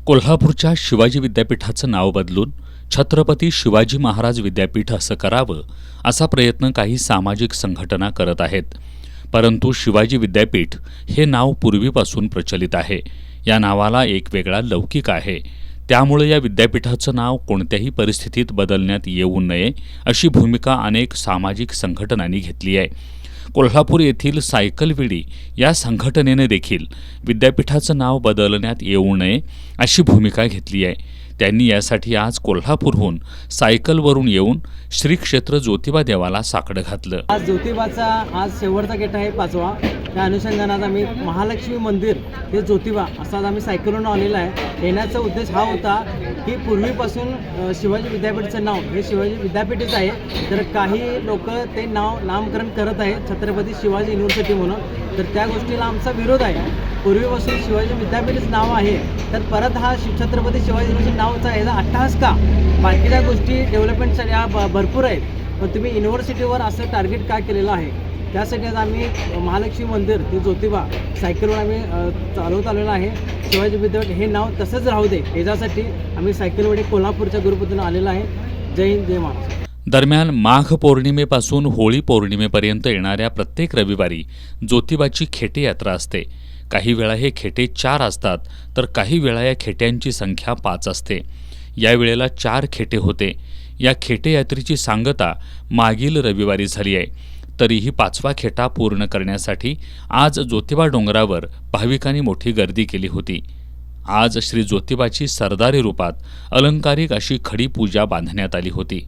कोल्हापूरच्या शिवाजी विद्यापीठाचं नाव बदलून छत्रपती शिवाजी महाराज विद्यापीठ असं करावं असा प्रयत्न काही सामाजिक संघटना करत आहेत. परंतु शिवाजी विद्यापीठ हे नाव पूर्वीपासून प्रचलित आहे. या नावाला एक वेगळा लौकिक आहे. त्यामुळे या विद्यापीठाचं नाव कोणत्याही परिस्थितीत बदलण्यात येऊ नये अशी भूमिका अनेक सामाजिक संघटनांनी घेतली आहे. कोल्हापूर येथील सायकल विडी या संघटनेने देखील विद्यापीठाचं नाव बदलण्यात येऊ नये अशी भूमिका घेतली आहे. त्यांनी यासाठी आज कोल्हापूरहून सायकलवरून येऊन श्री क्षेत्र ज्योतिबा देवाला साकडं घातलं. आज ज्योतिबाचा आज शेवटचा गेट आहे 5वा. त्या अनुषंगाने आज आम्ही महालक्ष्मी मंदिर हे ज्योतिबा असा आम्ही सायकलवरून आलेला आहे. येण्याचा उद्देश हा होता की पूर्वीपासून शिवाजी विद्यापीठाचं नाव हे शिवाजी विद्यापीठच आहे. तर काही लोक ते नामकरण करत आहेत छत्रपती शिवाजी युनिव्हर्सिटी म्हणून. तर त्या गोष्टीला आमचा विरोध आहे. पूर्वीपासून शिवाजी विद्यापीठच नाव आहे तर परत हा छत्रपती शिवाजी युनिव्हर्सिटी नावचा याचा अट्टहास का? बाकीच्या गोष्टी डेव्हलपमेंटसाठी भरपूर आहेत, पण तुम्ही युनिव्हर्सिटीवर असं टार्गेट का केलेलं आहे? त्यासाठी आज आम्ही महालक्ष्मी मंदिर ते ज्योतिबा सायकलवर आम्ही चालवत आलेलो आहे. शिवाजी विद्यापीठ हे नाव तसंच राहू दे याच्यासाठी आम्ही सायकलवडे कोल्हापूरच्या गुरुपतून आलेलो आहे. जय हिंद, जय महाराष्ट्र. दरम्यान माघ पौर्णिमेपासून होळी पौर्णिमेपर्यंत येणाऱ्या प्रत्येक रविवारी ज्योतिबाची खेटे यात्रा असते. काही वेळा हे खेटे 4 असतात तर काही वेळा या खेट्यांची संख्या 5 असते. या वेळेला 4 खेटे होते. या खेटे यात्रेची सांगता मागील रविवारी झाली आहे. तरीही 5वा खेटा पूर्ण करण्यासाठी आज ज्योतिबा डोंगरावर भाविकांनी मोठी गर्दी केली होती. आज श्री ज्योतिबाची सरदारी रूपात अलंकारिक अशी खडी पूजा बांधण्यात आली होती.